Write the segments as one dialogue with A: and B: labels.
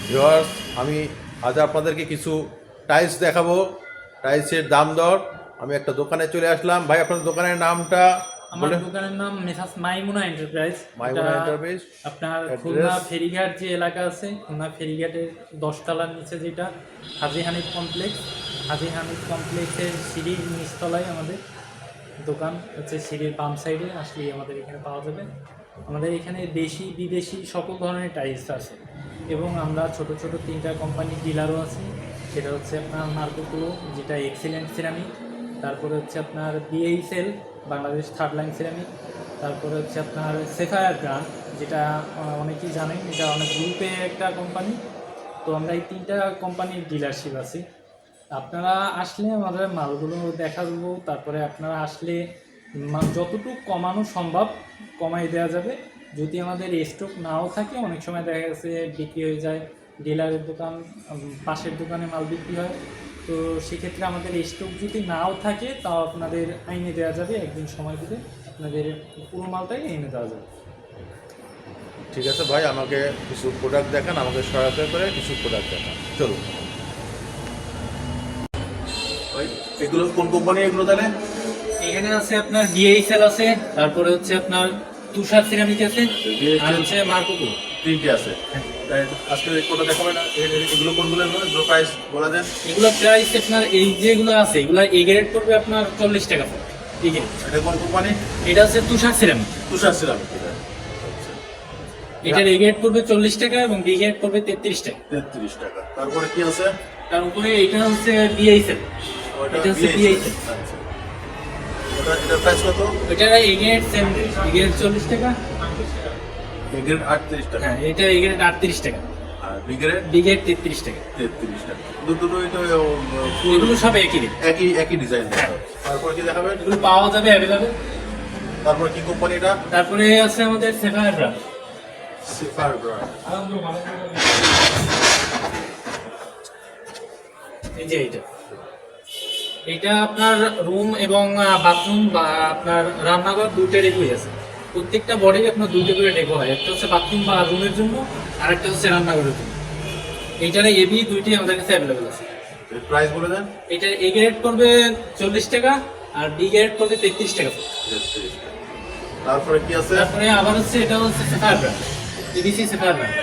A: Viewers, আমি আজ আপনাদেরকে কিছু টাইলস দেখাবো, টাইলসের দাম দর। আমি একটা দোকানে চলে আসলাম। ভাই, আপনার দোকানের নামটা
B: আমার
A: বলেন।
B: দোকানের নাম মেসার্স মাইমুনা এন্টারপ্রাইজ।
A: মাইমুনা এন্টারপ্রাইজ।
B: আপনার খুলনা
A: অ্যাড্রেস?
B: ফেরিঘাট যে এলাকা আছে, খুলনা ফেরিঘাটের 10 তলার নিচে যেটা হাজী হানিফ কমপ্লেক্স, হাজী হানিফ কমপ্লেক্সের সিঁড়ির নিচতলায় আমাদের দোকান হচ্ছে। সিঁড়ির বাম সাইডে আসলেই আমাদের এখানে পাওয়া যাবে। আমাদের এখানে দেশি বিদেশি সকল ধরনের টাইলস আছে এবং আমরা ছোট ছোট 3টা কোম্পানির ডিলারও আছি। সেটা হচ্ছে আপনার মার্কোকুলো, যেটা এক্সিলেন্ট সিরামিক, তারপরে হচ্ছে আপনার BHL, Bangladesh third line ceramic, তারপরে হচ্ছে আপনার সেফায়ার ব্র্যান্ড, যেটা অনেকেই জানেন, এটা অনেক গ্রুপে একটা কোম্পানি। তো আমরা এই 3টা কোম্পানির ডিলারশিপ আছি। আপনারা আসলে আমাদের মালগুলো দেখা দেবো, তারপরে আপনারা আসলে যতটুকু কমানো সম্ভব কমাই দেওয়া যাবে। যদি আমাদের স্টক নাও থাকে, অনেক সময় দেখা গেছে বিক্রি হয়ে যায়, ডিলারের দোকান পাশের দোকানে মাল বিক্রি হয়। তো সেক্ষেত্রে আমাদের স্টক যদি নাও থাকে, তাও আপনাদের আইনে দেওয়া যাবে। একদিন সময় দিলে আপনাদের পুরো মালটাই এনে দেওয়া যাবে।
A: ঠিক আছে ভাই, আমাকে কিছু প্রোডাক্ট দেখান, আমাকে সহায়তা করে কিছু প্রোডাক্ট দেখান। চলুন ভাই, এগুলো কোন কোম্পানি এগুলো তাহলে?
B: এখানে আছে আপনার ডিএইচএল আছে, তারপরে হচ্ছে আপনার তুষার সিরামিক আছে, আর হচ্ছে মার্কোকুলো।
A: 3টে আছে। তাই আজকে কোনটা দেখাবেন? এগুলো কোনগুলো? এগুলো প্রাইস বলে দেন।
B: এগুলো প্রাইস আপনার এই যেগুলো আছে, এগুলো এ গ্রেড পড়বে আপনার 40 টাকা এই গ্রেড।
A: এটা কোন কোম্পানি?
B: এটা হচ্ছে তুষার সিরামিক।
A: তুষার সিরামিক।
B: এটার এ গ্রেড পড়বে 40 টাকা এবং বি গ্রেড পড়বে 33 টাকা।
A: 33 টাকা। তারপরে কি আছে?
B: তার উপরে এটা হচ্ছে বিএইচএল। এটা হচ্ছে বিএইচএল।
A: আচ্ছা, এটার প্রাইস কত?
B: এটার A grade same, A grade 40 টাকা।
A: এ গ্রেড 38 টাকা।
B: হ্যাঁ, এটা এ গ্রেড 38 টাকা,
A: আর বি গ্রেড
B: বি গ্রেড 33 টাকা।
A: 33 টাকা। দুটো তো
B: এগুলো সব একই রেট।
A: একই ডিজাইন। তারপর কি দেখাবেন?
B: এগুলো পাওয়া যাবে অ্যাভেলেবেল।
A: তারপর কি কোম্পানি এটা?
B: তারপরে আছে আমাদের সেফায়ার ব্র্যান্ড।
A: সিফার ব্র্যান্ড।
B: এই যে এটা আপনার রুম এবং বাথরুম বা আপনার রান্নাঘর দুইটা ডেকোই আছে। প্রত্যেকটা বডি আপনার দুইটা করে ডেকো হয়, একটা হচ্ছে বাথরুম বা রুমের জন্য, আর একটা হচ্ছে রান্নাঘরের জন্য। এইটারে এবি দুইটি আমাদের কাছে অ্যাভেলেবেল আছে।
A: এর প্রাইস বলে দেন।
B: এটার এ গ্রেড পড়বে 40 টাকা আর বি গ্রেড পড়বে 33 টাকা।
A: 33 টাকা। তারপরে কি আছে?
B: তারপরে আবার হচ্ছে এটা হচ্ছে সেফায়ার ব্র্যান্ড, এবিসি সেফায়ার ব্র্যান্ড।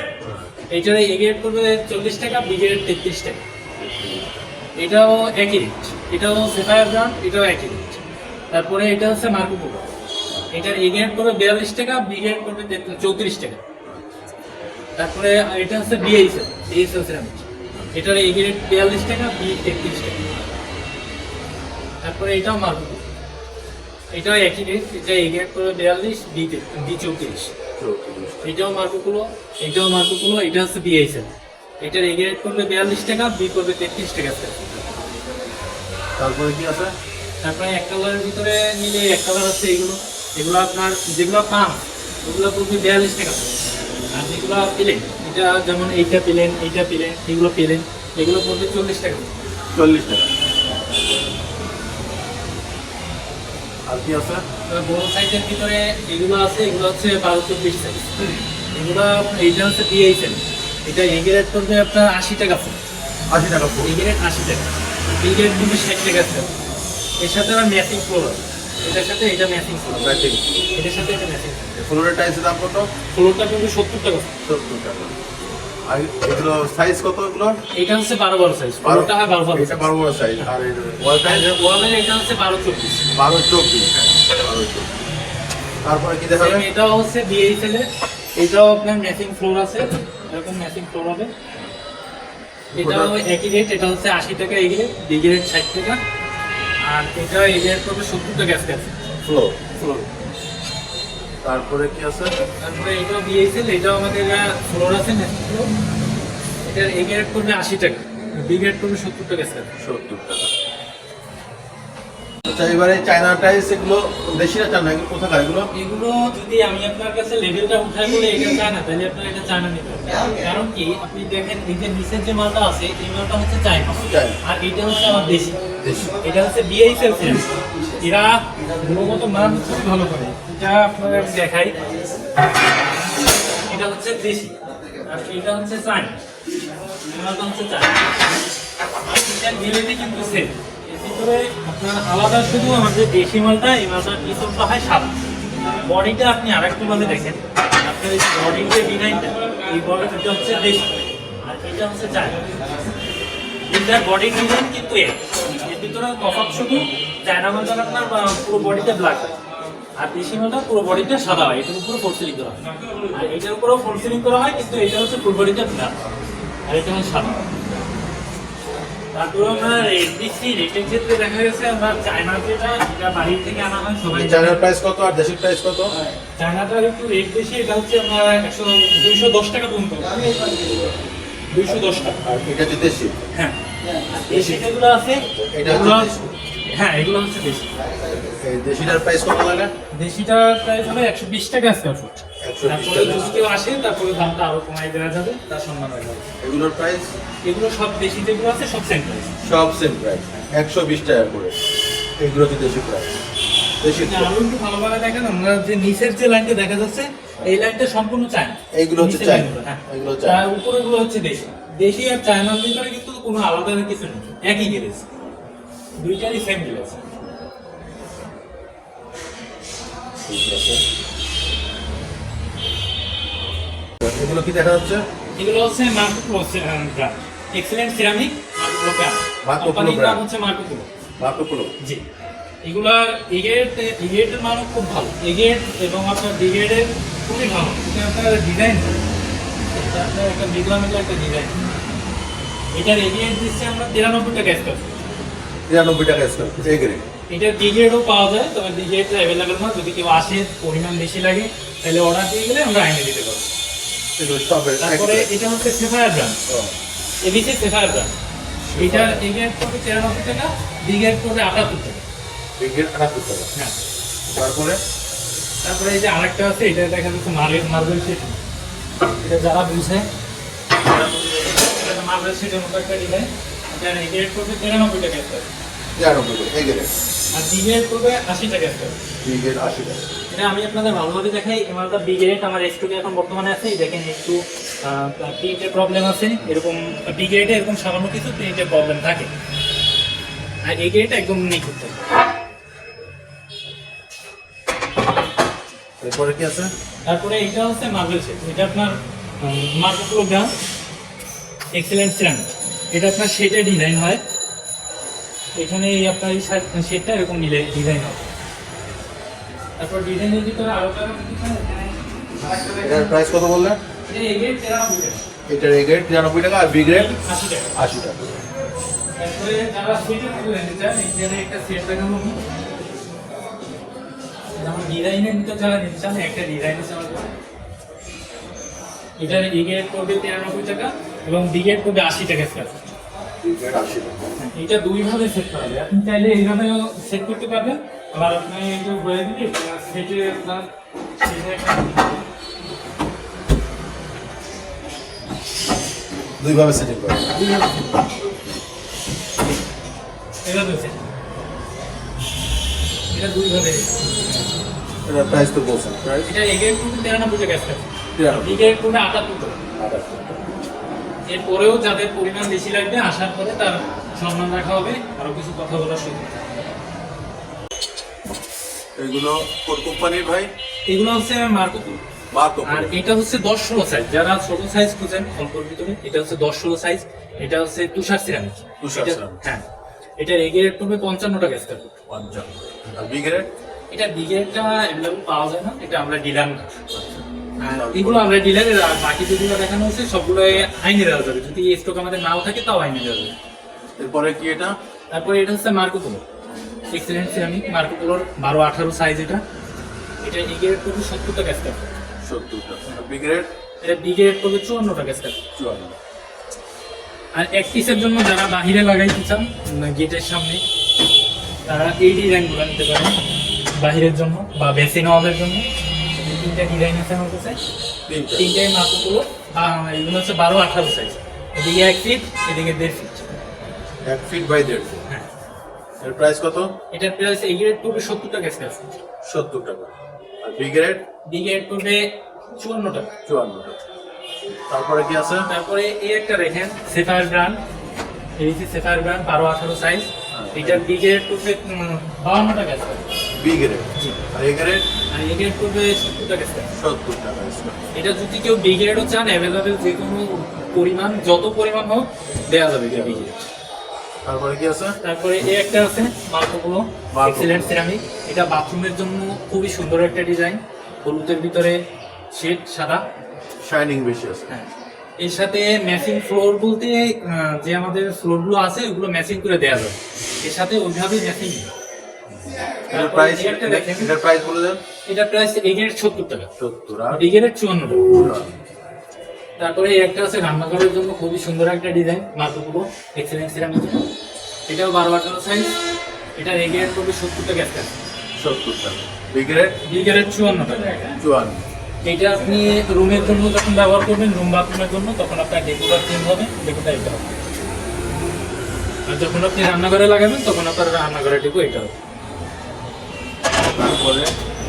B: এইটার এ গ্রেড পড়বে 40 টাকা, বি গ্রেড 33 টাকা। এটাও একই রেট, এটাও সেফায়ার ব্র্যান্ড, এটাও একই রেট। তারপরে এটা হচ্ছে মার্কোকুলো। এটার এ গ্রেড পড়বে 42 টাকা, বি গ্রেড পড়বে 34 টাকা। তারপরে এটা হচ্ছে বিএইচএল, বিএইচএল সিরামিক। এটার এ গ্রেড 42 টাকা, বি 33 টাকা। তারপরে এটাও মার্কোকুলো, এটাও একই রেট। এটা এ গ্রেড পড়বে 42, বি 34। এটাও মার্কোকুলো, এটাও মার্কোকুলো, এটা হচ্ছে বিএইচএল। এটার এ গ্রেড পড়বে 42 টাকা, বি পড়বে 33 টাকা।
A: তারপরে কি আছে?
B: তারপরে এক কালারের ভিতরে নিলে এক কালার আছে এগুলো। এগুলো আপনার যেগুলো পাম, ওগুলো পড়বে 42 টাকা। আর যেগুলো পেলেন, এটা যেমন এইটা পেলেন, এইটা পেলেন, এগুলো পেলেন, এগুলো পড়বে 40 টাকা।
A: 40 টাকা। আর কি আছে?
B: বড় সাইজের ভিতরে এগুলো আছে, এগুলো হচ্ছে 12-24 সাইজ। এগুলো এইটা হচ্ছে বিএইচএল। এটা এ গ্রেড পড়বে আপনার 80 টাকা ফুট।
A: 80 টাকা ফুট।
B: এ গ্রেড 80 টাকা, বি গ্রেড পড়বে 60 টাকা ফুট। এর সাথে আবার ম্যাচিং ফ্লোর আছে, এটার সাথে এটা ম্যাচিং ফ্লোর, এটার সাথে এটা ম্যাচিং।
A: ফ্লোরের টাইলসের দাম কত?
B: ফ্লোরটা পড়বে 70 টাকা।
A: 70 টাকা। আর এগুলো সাইজ কত এগুলো?
B: এটা হচ্ছে 12 সাইজ, ফ্লোরটা হয় 12
A: এটা 12 সাইজ। আর এর ওয়াল টাইল
B: ওয়ালের এটা হচ্ছে 12-24।
A: 12-24। 12-24। তারপরে কি দেখাবেন?
B: এটাও হচ্ছে বিএইচএল এর, এটাও আপনার ম্যাচিং ফ্লোর আছে, এরকম ম্যাচিং ফ্লোর হবে। এটাও একই রেট, এটা হচ্ছে 80 টাকা এই গ্রেড, বি গ্রেড 60 টাকা। আর এটা এই গ্রেড পড়বে 70 টাকা স্কয়ার
A: ফ্লোর।
B: ফ্লোর।
A: তারপরে কি আছে?
B: তারপরে এটাও বিএইচএল, এটাও আমাদের ফ্লোর আছে ম্যাচিং ফ্লোর। এটার এই গ্রেড পড়বে 80 টাকা, বি গ্রেড পড়বে 70 টাকা স্কয়ার।
A: 70 টাকা। আচ্ছা, এবারে চায়না টাইলস এগুলো দেশি না চায়না? এগুলো কোথাকার এগুলো?
B: এগুলো যদি আমি আপনার কাছে লেভেলটা উঠাই বলে এটা চায়না, তাহলে আপনার এটা চায়না নিতে হবে। কারণ কি, আপনি দেখেন এই যে নিচের যে মালটা আছে, এই মালটা হচ্ছে চায়না, আর এটা হচ্ছে আমার দেশি। এটা হচ্ছে বিএইচএল সিরিজ। এরা গুণগত মান খুব ভালো করে। এটা আপনাদের আমি দেখাই, এটা হচ্ছে দেশি আর এটা হচ্ছে চায়না। মালটা হচ্ছে চায়না। এটার গ্যালারি কিন্তু সেম। এর ভিতরে আপনার আলাদা শুধু আমাদের দেশি মালটা, এই মালটার পিছনটা হয় সাদা। বডিটা আপনি আরেকটু ভাবে দেখেন, আপনার এই বডির যে ডিজাইনটা, এই বডিটা হচ্ছে দেশি আর এটা হচ্ছে চায়না। এটার বডির ডিজাইন কিন্তু এর ভিতরে তফাৎ শুধু চায়না মালটা আপনার পুরো বডিটা ব্ল্যাক হয় আর দেশি মালটা পুরো বডিটা সাদা হয়, এটার উপরে ফোর সিলিং করা হয়। আর এটার উপরেও ফোর সিলিং করা হয়, কিন্তু এটা হচ্ছে ফুল বডিটা ব্ল্যাক আর এটা হচ্ছে সাদা। তারপরে আমরা এসডিসি রেটের ক্ষেত্রে দেখা গেছে আমরা চায়না যেটা এটা বাড়ি থেকে আনা হয় সবাই।
A: চায়নার প্রাইস কত আর দেশির প্রাইস কত?
B: চায়নাটার একটু রেট বেশি, এটা হচ্ছে আপনার 210 টাকা পর্যন্ত, 210 টাকা।
A: আর এটা হচ্ছে দেশি।
B: হ্যাঁ, দেশি যেগুলো আছে
A: এটা
B: এগুলো,
A: হচ্ছে দেশি।
B: হ্যাঁ এগুলো হচ্ছে দেশি।
A: এই দেশিটার প্রাইস কত লাগে?
B: দেশিটার প্রাইস হবে 120 টাকা স্কয়ার ফুট।
A: 120
B: তারপরে
A: টাকা।
B: যদি কেউ আসে তারপরে দামটা আরো কমাই দেওয়া যাবে, তার সম্মান হয়ে যাবে।
A: এগুলোর প্রাইস
B: এগুলো সব দেশি যেগুলো আছে সব সেম প্রাইস।
A: সব সেম প্রাইস 120 টাকা করে। এগুলো হচ্ছে দেশি প্রাইস। দেশি
B: আরো একটু ভালোভাবে দেখেন, আমরা যে নিচের যে লাইনটা দেখা যাচ্ছে এই লাইনটা সম্পূর্ণ চায়না।
A: এইগুলো হচ্ছে
B: নিচের
A: চায়না।
B: লাইনগুলো, হ্যাঁ।
A: এগুলো
B: তার
A: চায়না।
B: উপরে গুলো হচ্ছে দেশি। দেশি আর চায়নার ভিতরে কিন্তু কোনো আলাদা কিছু নেই, একই গ্যারেজ, দুইটারই সেম গ্যারেজ।
A: ঠিক আছে। এগুলো কি দেখা যাচ্ছে?
B: এগুলো হচ্ছে Marco Pro brand, excellent ceramic Marco Pro brand.
A: Marco pro
B: কোম্পানির নাম
A: ব্র্যান্ড।
B: হচ্ছে মার্কো প্রো।
A: মার্কোপোলো।
B: জি, এগুলার এগেটের মানও খুব ভালো। এগেট এবং আপনার ব্রিগেডের খুবই ভালো। এটা আপনার ডিজাইন, এটা আপনার একটা বিগলামিলা একটা ডিজাইন। এটার এগেট দিচ্ছে আমরা 93 টাকা স্কয়ার ফুট।
A: 93 টাকা স্কয়ার ফুট এই গ্রেড।
B: এটার ব্রিগেডও পাওয়া যায়, তবে ব্রিগেডটা অ্যাভেলেবেল না। যদি কেউ আসে পরিমাণ বেশি লাগে তাহলে অর্ডার দিয়ে গেলে আমরা আইনে দিতে পারবো।
A: এগুলো সব
B: তারপরে এটা হচ্ছে সেফায়ার ব্র্যান্ড, এবিসি সেফায়ার ব্র্যান্ড। এটার এগেট পড়বে 93 টাকা, ব্রিগেড পড়বে 78 টাকা।
A: বিগের 78 টাকা।
B: হ্যাঁ,
A: তারপরে
B: তারপরে এই যে আরেকটা আছে, এটা দেখা যাচ্ছে মার্বেল শেড। এটা যারা বুঝে মার্বেল শেডের মতো একটা ডিজাইন। এটা এগেট করবে 93 টাকা স্কয়ার,
A: 93 টাকা এই গ্রেড।
B: আর বিগেট করবে 80 টাকা স্কয়ার।
A: বিগের 80 টাকা।
B: এটা আমি আপনাদের ভালোভাবে দেখাই। এই মালটা বিগেট আমার স্টকে এখন বর্তমানে আছে। এই দেখেন একটু প্রিন্টের প্রবলেম আছে, এরকম বিগেটে এরকম সামান্য কিছু প্রিন্টের প্রবলেম থাকে, আর এগেটটা একদম নিখুঁত থাকে।
A: এরপরে কি আছে?
B: তারপরে এটা হচ্ছে মার্বেল শেড। এটা আপনার Marco Pro brand, excellent ceramic. এটা আপনার শেডে ডিজাইন হয়, এখানে এই আপনার এই শেডটা এরকম মিলে ডিজাইন হয়। তারপর ডিজাইনের ভিতরে আরো
A: এটার প্রাইস কত বললেন?
B: এগেট 93 টাকা,
A: এটার এ গ্রেড 93 টাকা আর বি গ্রেড
B: 80 টাকা।
A: 80 টাকা।
B: তারপরে যারা সেটের ভিতরে নিতে চান, এখানে একটা সেট দেখাবো আমি। যেমন ডিজাইনের ভিতরে যারা নিতে চান, একটা ডিজাইন আছে আমার কাছে। এটার এ গ্রেড করবে 93 টাকা এবং বি গ্রেড করবে 80 টাকা স্কয়ার ফুট।
A: বি গ্রেড 80 টাকা।
B: এটা দুইভাবে সেট করা যায়। আপনি চাইলে এইভাবেও সেট করতে পারবেন, আবার আপনি একটু বলে দিলে সেটে আপনার সেটে একটা
A: দুইভাবে সেটিং করে।
B: এভাবে সেট, এটা দুইভাবে।
A: এটার প্রাইস তো বলছেন প্রাইস
B: এটা এগেট করবে 93 টাকা স্কয়ার ফুট,
A: 93
B: বি গ্রেড করবে 78 টাকা। এরপরেও যাদের পরিমাণ বেশি লাগবে আসার পরে তার সম্মান রাখা হবে, আরো কিছু কথা বলার সুযোগ।
A: এগুলো কোন কোম্পানির ভাই?
B: এগুলো হচ্ছে মার্কো প্রো।
A: মার্কো
B: আর এটা হচ্ছে 10-16 সাইজ। যারা ছোট সাইজ খুঁজেন অল্পর ভিতরে, এটা হচ্ছে 10-16 সাইজ। এটা হচ্ছে তুষার সিরামিক।
A: তুষার সিরামিক।
B: হ্যাঁ, এটার এ গ্রেড পড়বে 55 টাকা স্কয়ার ফুট।
A: 50 আর বি গ্রেড
B: এটা বি গ্রেডটা অ্যাভেলেবল পাওয়া যায় না, এটা আমরা ডিলার না। আর এগুলো আমরা ডিলারের, আর বাকি যেগুলো দেখানো হচ্ছে সবগুলো আইনে দেওয়া যাবে। যদি স্টক আমাদের নাও থাকে তাও আইনে দেওয়া যাবে।
A: এরপরে কি এটা?
B: তারপরে এটা হচ্ছে Marco Pro, excellent ceramic. Marco প্রোর 12-18 সাইজ। এটা এ গ্রেড পড়বে 70 টাকা স্কয়ার ফুট।
A: 70 টাকা। আর বি গ্রেড
B: এটা বি গ্রেড পড়বে 54 টাকা স্কয়ার ফুট।
A: 54।
B: আর এক পিসের জন্য যারা বাহিরে লাগাইতে চান গেটের সামনে, তারা এই ডিজাইনগুলো নিতে পারেন বাহিরের জন্য বা বেসিন ওয়ালের জন্য। এই তিনটা ডিজাইন আছে আমার কাছে,
A: তিনটা।
B: তিনটাই মাপগুলো। এগুলো হচ্ছে 12-18 সাইজ। এদিকে 1 ফিট, এদিকে 1.5 ফিট।
A: 1 feet by 1.5 fit.
B: হ্যাঁ,
A: এর প্রাইস কত?
B: এটার প্রাইস এই গ্রেড পড়বে 70 টাকা স্কয়ার ফুট,
A: 70 টাকা। আর বি গ্রেড
B: বি গ্রেড পড়বে 54 টাকা।
A: 54 টাকা। তারপরে কি আছে?
B: তারপরে এই একটা দেখেন সেফায়ার ব্র্যান্ড, এই যে সেফায়ার ব্র্যান্ড 12-18 সাইজ, এটার বি গ্রেড করবে 52 টাকা স্কয়ার।
A: B grade.
B: জি।
A: আর এ গ্রেড?
B: আর এই গ্রেড করবে 70 টাকা স্কয়ার।
A: 70 টাকা স্কয়ার।
B: এটা যদি কেউ বি গ্রেডও চান, অ্যাভেলেবেল যে কোনো পরিমাণ, যত পরিমাণ হোক দেওয়া যাবে বি গ্রেড।
A: তারপরে কি আছে?
B: তারপরে এই একটা আছে মার্কোপোলো এক্সেলেন্ট সিরামিক, এটা বাথরুমের জন্য খুবই সুন্দর একটা ডিজাইন, হলুদের ভিতরে শেড সাদা।
A: শাইনিং বেশি আছে।
B: হ্যাঁ, এর সাথে ম্যাচিং ফ্লোর বলতে যে আমাদের ফ্লোরগুলো আছে ওগুলো ম্যাচিং করে দেওয়া যাবে, এর সাথে ওইভাবেই ম্যাচিং।
A: এটার প্রাইস, এটার প্রাইস বলে দেন।
B: এটা প্রাইস এগের 70 টাকা,
A: 70 আর
B: এগের 54 টাকা। তারপরে এই একটা আছে রান্নাঘরের জন্য খুবই সুন্দর একটা ডিজাইন, মার্কোপোলো এক্সেলেন্ট সিরামিক, এটাও 12-18 সাইজ, এটার এগের করবে 70 টাকা একটা।
A: 70 টাকা। B grade?
B: বি গ্রেড 54 টাকা।
A: 54।
B: এটা আপনি রুমের জন্য যখন ব্যবহার করবেন, রুম বাথরুমের জন্য, তখন আপনার ডেকোটা চেঞ্জ হবে, ডেকোটা এটা হবে। আর যখন আপনি রান্নাঘরে লাগাবেন তখন আপনার রান্নাঘরে ডেকো এটা হবে।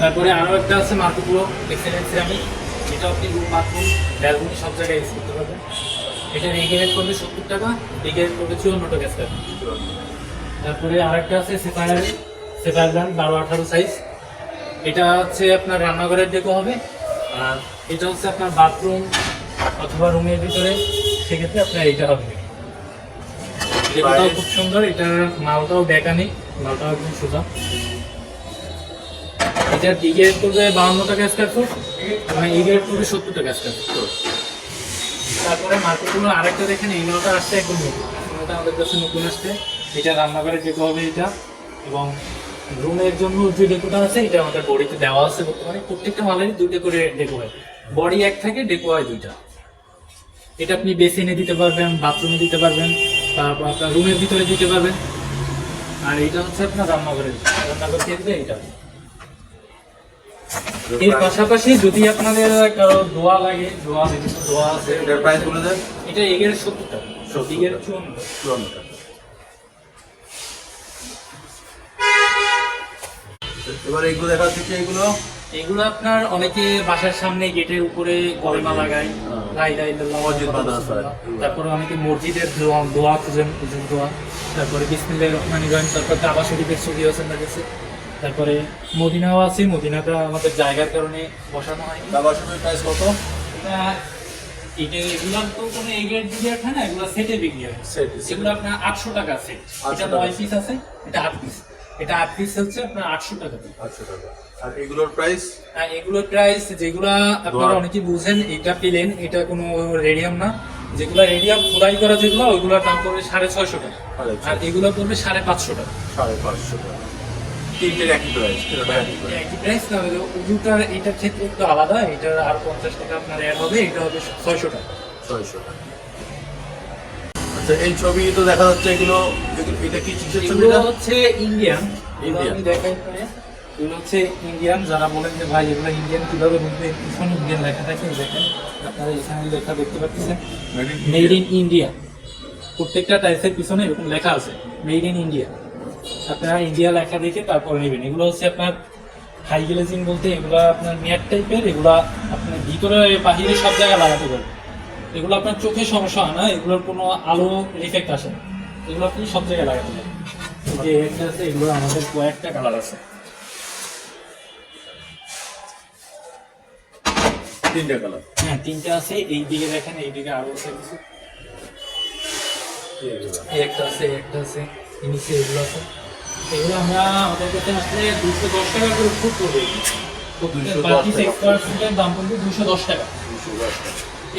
B: তারপরে আরও একটা আছে মার্কোপোলো এক্সেলেন্ট সিরামিক, এটা আপনি রুম বাথরুম ব্যালকনি সব জায়গায় ইউজ করতে পারবেন। এটার এ গ্রেড করবে 70 টাকা, বি গ্রেড করবে 54 টাকা স্কয়ার। তারপরে আরেকটা আছে সেফায়ার ব্র্যান্ড 12-18 সাইজ, এটা হচ্ছে আপনার রান্নাঘরের ডেকো হবে, আর এটা হচ্ছে আপনার বাথরুম অথবা রুমের ভিতরে, সেক্ষেত্রে আপনার এইটা হবে। ডেকোটাও খুব সুন্দর, এটার মালটাও বেকানিক, মালটাও একদম সোজা। এটার ডি গ্রেড করবে 52 টাকা স্কয়ার ফুট, এবং ই গ্রেড করবে 70 টাকা স্কয়ার ফুট। তারপরে মার্কেটগুলো আরেকটা দেখেন, এই নটা আসছে একদম নতুন, এটা আমাদের কাছে নতুন আসছে। এটা রান্নাঘরের ডেকো হবে এটা, এবং রুমের জন্য যে ডেকোটা আছে এটা আমাদের বডিতে দেওয়া আছে বর্তমানে। প্রত্যেকটা মালেরই 2টা করে ডেকো হয়, বডি এক থাকে, ডেকো হয় 2টা। এটা আপনি বেসিনে দিতে পারবেন, বাথরুমে দিতে পারবেন, তারপর আপনার রুমের ভিতরে দিতে পারবেন। আর এটা হচ্ছে আপনার রান্নাঘর ক্ষেত্রে এটা। এর পাশাপাশি যদি আপনাদের কারো দোয়া লাগে, বিভিন্ন দোয়া আছে,
A: এটার প্রাইস বলে দেন।
B: এটা এগের 70 টাকা, এগের 54 টাকা।
A: এবার এইগুলো দেখা যাচ্ছে, এইগুলো
B: এগুলো আপনার অনেকে বাসার সামনে গেটের উপরে কলমা লাগায়, লা ইলাহা ইল্লাল্লাহ,
A: মসজিদ মাদ্রাসা।
B: তারপরে অনেকে মসজিদের দোয়া খুঁজেন, হুজুর দোয়া, তারপরে বিসমিল্লাহির রহমানির রহিম, তারপর কাবা শরীফের ছবি আছে না গেছে, তারপরে মদিনাও আছে, মদিনাটা আমাদের জায়গার কারণে বসানো হয়।
A: কাবা শরীফের প্রাইস কত?
B: এটা এগুলো তো কোনো এগ্রেড বিক্রি হয় না, এগুলো সেটে বিক্রি হয়। এগুলো আপনার 800 টাকা সেট, এটা 9 পিস আছে, এটা 8 পিস, এটা 8 পিস হচ্ছে আপনার 800 টাকা।
A: 800 টাকা। আর এগুলোর প্রাইস?
B: এগুলোর প্রাইস যেগুলা আপনারা অনেকেই বুঝেন, এটা প্লেন, এটা কোনো রেডিয়াম না, যেগুলা রেডিয়াম খোদাই করা যেগুলো, ওইগুলোর দাম পড়বে 650 টাকা, আর এগুলো পড়বে 550 টাকা।
A: 550 টাকা। তিনটের একই প্রাইস?
B: একই প্রাইস না, উজুটার এটার ক্ষেত্রে একটু আলাদা, এটার আর 50 টাকা আপনার অ্যাড হবে, এটা হবে 600 টাকা।
A: 600 টাকা। আচ্ছা, এই ছবি তো দেখা যাচ্ছে, এগুলো এটা কি কিসের ছবি?
B: এগুলো
A: এটা
B: হচ্ছে ইন্ডিয়ান,
A: ইন্ডিয়ান।
B: আমি দেখাই পরে। এগুলো হচ্ছে ইন্ডিয়ান, যারা বলেন যে ভাই এগুলো ইন্ডিয়ান কিভাবে বুঝবে, পিছনে ইন্ডিয়ান লেখা থাকে, দেখেন আপনারা এখানে লেখা দেখতে পাচ্ছেন, মেড ইন ইন্ডিয়া। প্রত্যেকটা টাইপের পিছনে এরকম লেখা আছে মেড ইন ইন্ডিয়া, আপনারা ইন্ডিয়া লেখা দেখে তারপরে নেবেন। এগুলো হচ্ছে আপনার হাই গ্লেজিং বলতে, এগুলো আপনার ম্যাট টাইপের, এগুলো আপনার ভিতরে বাহিরে সব জায়গায় লাগাতে পারবেন। এগুলো আপনার চোখে সমস্যা হয় না, এগুলোর কোনো আলো রিফেক্ট আসে না, এগুলো আপনি সব জায়গায় লাগাতে পারেন। যে একটা আছে, এগুলো আমাদের কয়েকটা কালার আছে,
A: 3টা কালার।
B: হ্যাঁ 3টা আছে। এই দিকে দেখেন, এই দিকে আরো আছে কিছু, এই একটা আছে, এই একটা আছে, নিচে এগুলো আছে। এগুলো আমরা আমাদের কাছে আসলে 210 টাকা করে ফুট পড়বে, 210 দাম পড়বে 210 টাকা।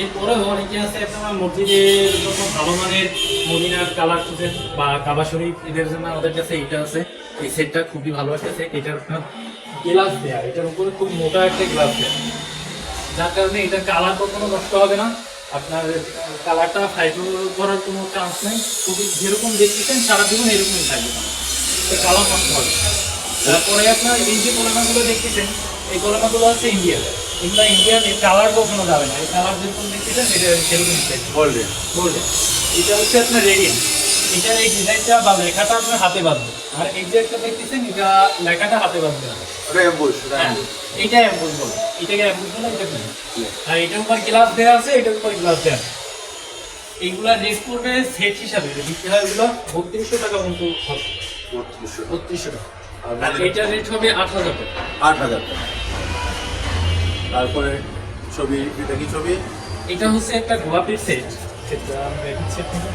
B: এরপরে অনেকে আছে আপনারা মসজিদের জন্য ভালো মানের মদিনার কালার খুঁজেন, বা কাবা শরীফ, এদের জন্য আমাদের কাছে এইটা আছে। এই সেটটা খুবই ভালো একটা সেট, এটার আপনার গ্লাস দেয়া, এটার উপরে খুব মোটা একটা গ্লাস দেয়া, যার কারণে এটা কালার কখনো নষ্ট হবে না, আপনার কালারটা ফাইট করার কোনো চান্স নেই। খুবই যেরকম দেখতেছেন সারা জীবন এরকমই থাকবে, কালার নষ্ট হবে। তারপরে আপনার এই যে কলমাগুলো দেখতেছেন, এই কলমাগুলো হচ্ছে ইন্ডিয়ান, এগুলো ইন্ডিয়ান, এর কালার কখনো যাবে না, এই কালার যেরকম দেখতেছেন এটা সেরকম গোল্ডেন। এটা হচ্ছে আপনার রেডিয়াম, এটার এই ডিজাইনটা বা লেখাটা আপনার হাতে বাঁধবে, আর এই যে একটা দেখতেছেন এটা লেখাটা হাতে বাঁধবে না।
A: ওটা এমবোস।
B: হ্যাঁ, এটা এমবোস বলে, এটাকে এমবোস বলে, এটা কি? আর এটার উপর গ্লাস দেওয়া আছে, এটার উপর গ্লাস দেওয়া আছে। এইগুলা রেট করবে সেট হিসাবে, বিক্রি হয় এগুলো 3200 টাকা কিন্তু হবে। 3200 টাকা। আর এটার রেট হবে 8000 টাকা।
A: 8000 টাকা। তারপরে ছবি, এটা কি ছবি?
B: এটা হচ্ছে একটা গোলাপের সেট, সেটা আমি দেখাচ্ছি আপনাকে।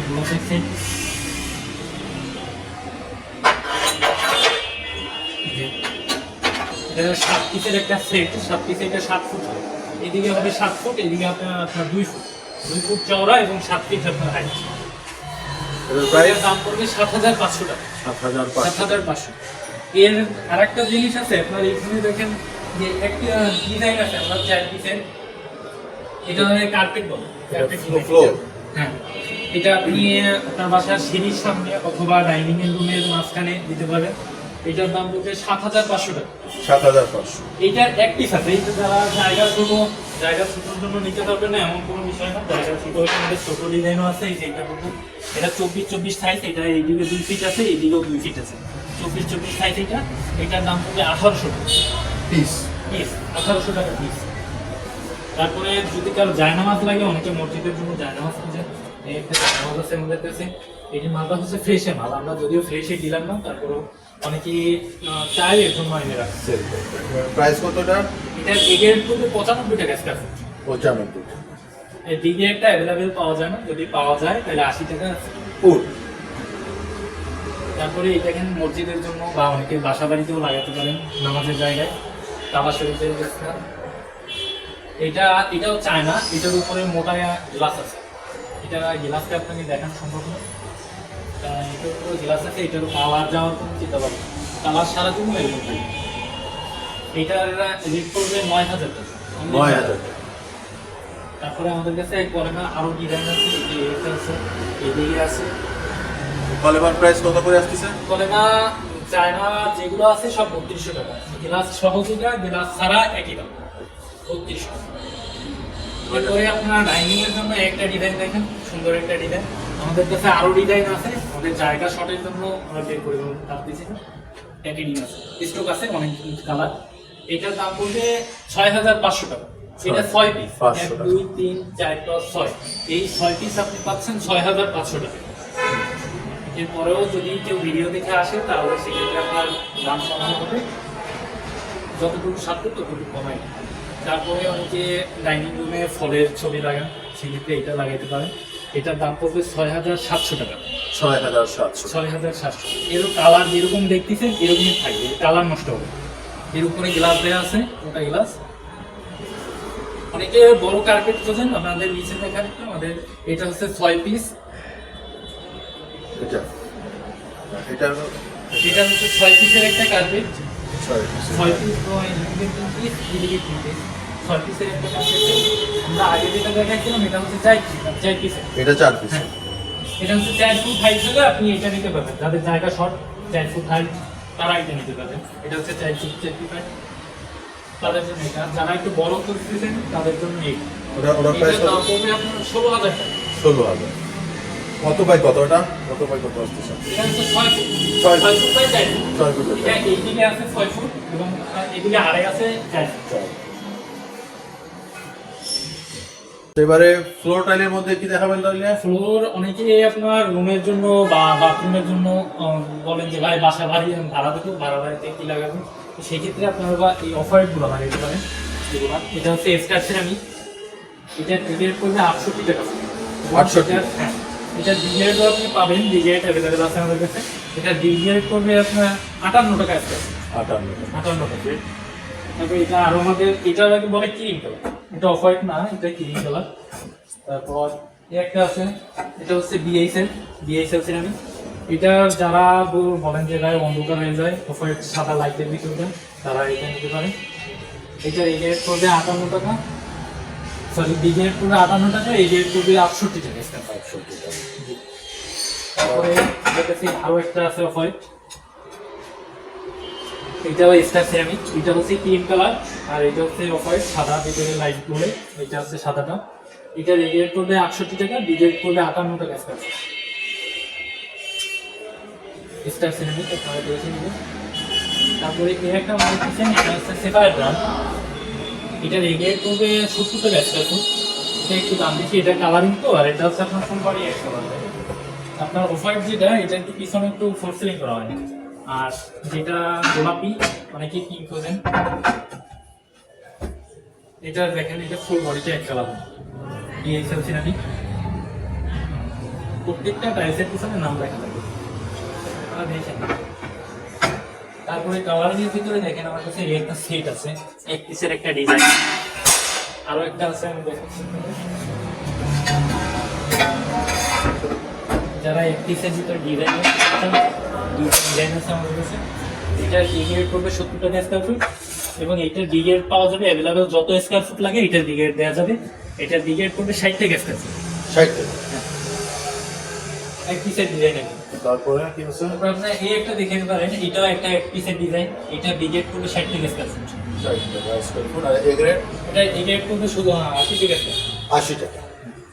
B: গোলাপের সেট, এটা 7 পিসের একটা সেট, 7 পিসে এটা 7 ফুট হয়। এদিকে হবে 7 ফুট, এদিকে আপনার 2 ফুট, 2 ফুট চওড়া এবং 7 ফিট আপনার হাইট।
A: এটার প্রাইস
B: এর দাম পড়বে 7500 টাকা।
A: 7500।
B: 7500। এর আরেকটা জিনিস আছে আপনার এখানে দেখেন যে একটা ডিজাইন আছে আপনার 4 পিসের, এটা হলো কার্পেট বলে, কার্পেট
A: ফ্লোর।
B: হ্যাঁ, এটা আপনি আপনার বাসার সিঁড়ির সামনে অথবা ডাইনিং এর রুমের মাঝখানে দিতে পারেন। এটার দাম পড়বে 7500 টাকা।
A: 7500।
B: এইটার এক পিস আছে, এইটা যারা জায়গা ছোটোর জন্য নিতে পারবে না এমন কোনো বিষয় না, জায়গা ছোট হলে আমাদের ছোটো ডিজাইনও আছে। এই যে এটা বলবো, এটা 24 সাইজ, এটা এইদিকে 2 ফিট আছে, এইদিকেও 2 ফিট আছে, 24 সাইজ। এটার দাম পড়বে 1800 টাকা
A: পিস।
B: পিস, 1800 টাকা পিস। তারপরে যদি কারো জায়নামাজ লাগে, অনেকে মসজিদের জন্য জায়নামাজ খুঁজে, এই একটা জায়নামাজ আছে আমাদের কাছে। এটির মালটা হচ্ছে ফ্রেশে মাল, আমরা যদিও ফ্রেশে দিলাম না, তারপরেও অনেকে চাই এর জন্য এনে রাখছে।
A: প্রাইস কতটা?
B: এটার ডিগ্রেড করতে 95 টাকা স্কয়ার ফুট।
A: 95।
B: এই ডিগ্রেডটা অ্যাভেলেবেল পাওয়া যায় না, যদি পাওয়া যায় তাহলে 80 টাকা
A: ফুট।
B: তারপরে এটা এখানে মসজিদের জন্য বা অনেকে বাসা বাড়িতেও লাগাতে পারেন নামাজের জায়গায়, কাবা শরীফের রাস্তা। এটাও চায়না, এটার উপরে মোটা গ্লাস আছে। এটা গ্লাসটা আপনাকে দেখানো সম্ভব না, এটার উপরে গ্লাস আছে। এটার কালার যাওয়ার কোনো চিন্তা পাবেন, কালার সারা জন্য এরকম থাকে। এটার রেট করবে 9000 টাকা।
A: 9000 টাকা।
B: তারপরে আমাদের কাছে কলেমা আরো ডিজাইন আছে, এই যে এটা আছে, এইদিকে আছে।
A: কলেমার প্রাইস কত করে আসতেছে?
B: কলেমা চায়না যেগুলো আছে সব 3200 টাকা, গ্লাস সহ যেটা, গ্লাস ছাড়া একই দাম 3200 টাকা। এরপরে আপনার ডাইনিং এর জন্য একটা ডিজাইন দেখেন, সুন্দর একটা ডিজাইন। আমাদের কাছে আরো ডিজাইন আছে, আমাদের জায়গা শর্টের জন্য আমরা বের করে দিচ্ছি না, একই ডিজাইন আছে, স্টক আছে অনেক কালার। এটার দাম পড়বে 6500 টাকা। এটা 6 পিস, 1 2 3 4 5 6, এই 6 পিস আপনি পাচ্ছেন 6500 টাকা। এরপরেও যদি কেউ ভিডিও দেখে আসে তাহলে সেক্ষেত্রে আপনার দাম কমানো হবে, যতটুকু সাধ্য ততটুকু কমাই। তারপরে অনেকে ডাইনিং রুমে ফলের ছবি লাগান, সেক্ষেত্রে এটা লাগাইতে পারেন। এটার দাম পড়বে 6700 টাকা।
A: 6700।
B: 6700। এর কালার যেরকম দেখতেছেন এরকমই থাকবে, কালার নষ্ট হবে। এর উপরে গ্লাস দেওয়া আছে, ওটা গ্লাস। অনেকে বড় কার্পেট খোঁজেন, আপনাদের নিচে দেখান একটু। আমাদের এটা হচ্ছে 6 পিস।
A: এটা
B: হচ্ছে 6 পিসের একটা কার্পেট।
A: 6 পিস।
B: 6 পিস, এদিকে 3 পিস, 6 পিসের একটা কার্পেট। আমরা আগে যেটা দেখাচ্ছিলাম এটা হচ্ছে 4 পিসের।
A: এটা 4 পিস।
B: হ্যাঁ, এটা হচ্ছে 4 ফুট হাইট হলে আপনি এটা নিতে পারবেন। যাদের জায়গা শর্ট, 4 ফুট হাইট, তারা এটা নিতে পারবেন। এটা হচ্ছে 4 ফুট হাইট, তাদের জন্য এটা। যারা একটু বড় করতেছেন তাদের জন্য এই।
A: ওটা প্রাইস
B: দাম পড়বে আপনার 16000 টাকা।
A: 16000। কত বাই কত ওটা? কত বাই কত আসতেছে?
B: এটা হচ্ছে 6 foot.
A: 6
B: 6 foot by 4 foot.
A: 6 foot.
B: এটা এইদিকে আছে 6 ফুট এবং এদিকে আড়াই আছে 4 ফুট।
A: এবারে ফ্লোর টাইলের মধ্যে কি দেখাবেন তাহলে?
B: ফ্লোর অনেকে আপনার রুমের জন্য বা বাথরুমের জন্য বলেন যে ভাই বাসা বাড়ি ভাড়া দেবো, ভাড়া বাড়িতে কি লাগাবেন, তো সেক্ষেত্রে আপনারা বা এই অফারগুলো লাগাইতে পারেন। এটা হচ্ছে এস্টার সেরামিক, এটা ডিগ্রেড করবে 68 টাকা।
A: 68?
B: হ্যাঁ, এটা ডিগ্রেডও আপনি পাবেন, ডিগ্রেড অ্যাভেলেবেল আছে আমাদের কাছে। এটা ডিগ্রেড করবে আপনার 58 টাকা স্কয়ার। 58 টাকা। তারপর এটা আরো আমাদের এটা বলে ক্রিম কালার, এটা অফ হোয়াইট না, এটা ক্রিম কালার। তারপর একটা আছে, এটা হচ্ছে বিএসএল সিরামিক। এটা যারা বলেন যে গায়ে অন্ধকার হয়ে যায়, অফ হোয়াইট সাদা লাইটের ভিতরে, তারা এটা নিতে পারে। এটা এই রেট করবে 58 টাকা, সরি ডিগ্রেড করবে 58 টাকা, এই রেট করবে 68 টাকা।
A: 68 টাকা।
B: তারপরে আরো একটা আছে অফ হোয়াইট, এটা স্টার সিরামিক, এটা হচ্ছে ক্রিম কালার, আর এটা হচ্ছে অফ হোয়াইট সাদা, ভিতরে লাইট ব্লু, এটা হচ্ছে সাদাটা। এটা রেডিয়েট করবে 68 টাকা, ডিজেট করবে 58 টাকা স্কয়ার ফুট। স্টার সিরামিক আপনারা দেখে নেবেন। তারপরে এই একটা মাল কিচেন, এটা হচ্ছে সেপারেট ব্র্যান্ড, এটা রেডিয়েট করবে 70 টাকা স্কয়ার ফুট। এটা একটু দাম বেশি, এটা কালারিং তো, আর এটা হচ্ছে আপনার ফুল বডি এক কালার। আপনার অফ হোয়াইট যেটা, এটা একটু পিছনে একটু ফোর সিলিং করা হয়, আর যেটা গোলাপি অনেকে পিঙ্ক খোঁজেন, এটা দেখেন এটা ফুল বডিটা এক কালার। ডিএক্সএল সিরামিক, প্রত্যেকটা টাইলসের পিছনে নাম লেখা থাকে, আপনারা দেখেন। তারপরে কালারিংয়ের ভিতরে দেখেন আমার কাছে একটা সেট আছে, এক পিসের একটা ডিজাইন, আরো একটা আছে আমি দেখাচ্ছি। যারা এক পিসের ভিতরে ডিজাইন দুটো ডিজাইন আছে আমাদের কাছে। এটা ডিগ্রেড করবে 70 টাকা স্কয়ার ফুট, এবং এইটার ডিগ্রেড পাওয়া যাবে অ্যাভেলেবেল, যত স্কয়ার ফুট লাগে এটার ডিগ্রেড দেওয়া যাবে। এটার ডিগ্রেড করবে 60 টাকা স্কয়ার ফুট,
A: 60 টাকা।
B: এক পিসের ডিজাইন আছে।
A: তারপরে কি আছে?
B: তারপর আপনারা এই একটা দেখে নিতে পারেন, এটাও একটা এক পিসের ডিজাইন, এটা ডিগ্রেড করবে 60 টাকা স্কয়ার ফুট।
A: 60 টাকা স্কয়ার ফুট। আর এ গ্রেড?
B: এটা ডিগ্রেড করবে শুধু 80 টাকা স্কয়ার ফুট।
A: 80 টাকা।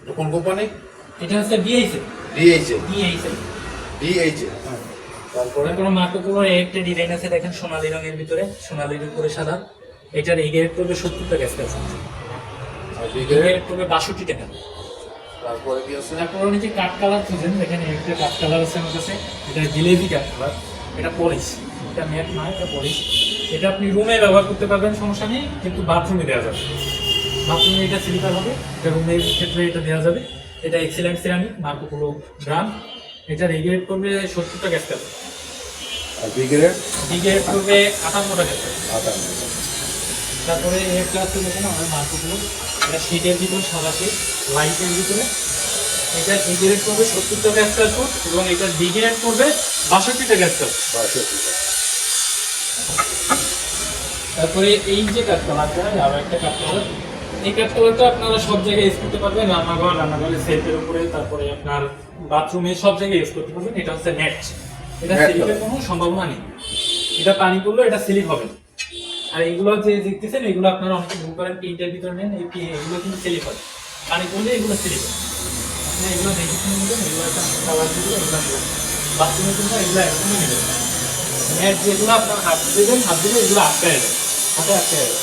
A: এটা কোন কোম্পানি?
B: এটা হচ্ছে ডিএইচএল।
A: ডিএইচএল।
B: ডিএইচএল।
A: ডিএইচএল। তারপরে
B: তারপরে মার্কোপোলোর একটা ডিজাইন আছে দেখেন, সোনালী রঙের ভিতরে, সোনালীর উপরে সাদা। এটার ডিগ্রেড করবে 70 টাকা স্কয়ার ফুট।
A: আর বি গ্রেড?
B: ডিগ্রেড করবে 62 টাকা।
A: তারপরে কি আছে?
B: তারপর অনেকে কাঠ কালার খুঁজেন, দেখেন একটা কাঠ কালার আছে আমার কাছে, এটা জিলেবি কাঠ কালার, এটা পলিশ, এটা ম্যাট নয়, এটা পলিশ। এটা আপনি রুমে ব্যবহার করতে পারবেন, সমস্যা নেই, কিন্তু বাথরুমে দেওয়া যাবে। বাথরুমে এটা স্লিপার হবে, এটা রুমের ক্ষেত্রে এটা দেওয়া যাবে। এটা এক্সিলেন্ট সিরামিক, মার্কোপোলো ব্র্যান্ড। এটা রেডিয়েট করবে 70 টাকা স্কয়ার ফুট।
A: আর বি গ্রেড?
B: ডিগ্রেড করবে 58 টাকা স্কয়ার ফুট।
A: 58 টাকা।
B: তারপরে একটা আছে দেখেন আমার মার্কোপোলো, এটা শীটের ভিতরে সাদা শীট, লাইটের ভিতরে। এটা ডিগ্রেড করবে 70 টাকা স্কয়ার ফুট, এবং এটা ডিগ্রেড করবে 62 টাকা স্কয়ার ফুট।
A: 62 টাকা।
B: তারপরে এই যে কাঠ কালারটা, আরো একটা কাঠ কালার, এই কাঠ কালারটা আপনারা সব জায়গায় ইউজ করতে পারবেন, রান্নাঘরের সেলফের উপরে, তারপরে আপনার বাথরুমে সব জায়গায় ইউজ করতে পারবেন। এটা হচ্ছে ম্যাট, এটা
A: ম্যাট
B: স্লিপের কোনো সম্ভাবনা নেই, এটা পানি পড়লে এটা স্লিপ হবে না। আর এগুলো যে দেখতেছেন, এগুলো আপনারা অনেকে ভুল করেন, প্রিন্টের ভিতরে নেন, এগুলো কিন্তু স্লিপ হয়, পানি পড়লে এগুলো স্লিপ হয়। আপনি এগুলো দেখে শুনে নেবেন, এগুলো একটা কালার দিলে এগুলো নেবেন, বাথরুমে কিন্তু এগুলো একদমই নেবেন না। ম্যাট যেগুলো আপনার হাত দেবেন, হাত দিলে এগুলো আটকায় যাবে, হাতে আটকায় যাবে।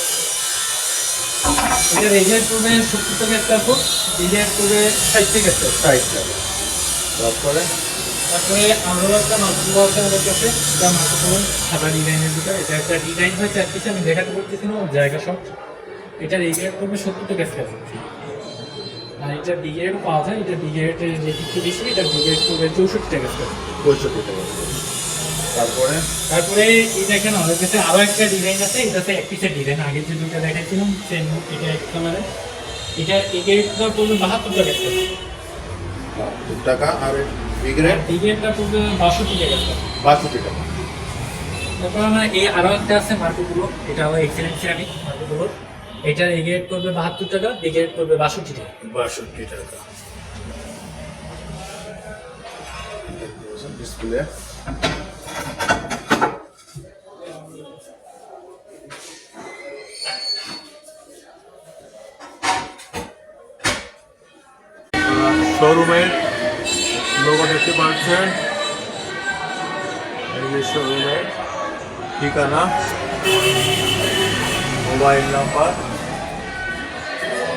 B: এটা রেডিয়েট করবে 70 টাকা স্কয়ার ফুট, রেডিয়েট করবে 60 টাকা স্কয়ার ফুট।
A: 60 টাকা। তারপরে
B: তারপরে আরও একটা মার্কোপোলো আছে আমাদের কাছে, এটা মার্কোপোলো সাদা ডিজাইনের ভিতরে। এটা একটা ডিজাইন হয়েছে আর কিছু আমি দেখাতে বলতেছি না, জায়গা সব। এটা রেডিয়েট করবে 70 টাকা স্কয়ার ফুট। আর এটা ডিগ্রেড পাওয়া যায়, এটা ডিগ্রেডের রেট একটু বেশি, এটা ডিগ্রেড করবে 64 টাকা স্কয়ার ফুট।
A: 65 টাকা। তারপরে
B: তারপরে এই দেখেন আমাদের কাছে আরো একটা ডিজাইন আছে, এটা হচ্ছে এক পিসের ডিজাইন, আগে যে দুটো দেখাইছিলাম সেম, এটা এক কালারে। এটা ডিগ্রেডটা পড়বে 72 টাকা স্কয়ার ফুট।
A: 72 টাকা। আর বি গ্রেড?
B: ডিগ্রেডটা পড়বে 62 টাকা স্কয়ার ফুট।
A: 62 টাকা।
B: তারপর আমরা এই আরো একটা আছে মার্কোপোলো, এটা হলো এক্সিলেন্ট সিরামিক মার্কোপোলো। এটা রেডিয়েট করবে 72 টাকা, ডিগ্রেড করবে 62 টাকা।
A: 62 টাকা। ডিসপ্লে। শোরুমের লোগো দেখতে পাচ্ছেন, এই যে শোরুমের ঠিকানা, মোবাইল নাম্বার,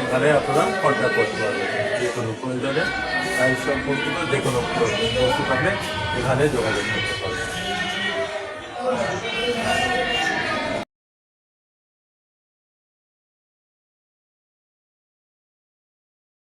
A: এখানে আপনারা কন্ট্যাক্ট করতে পারবেন যে কোনো প্রয়োজনে, তাই সম্পর্কিত যে কোনো বস্তু থাকলে এখানে যোগাযোগ করতে পারবেন।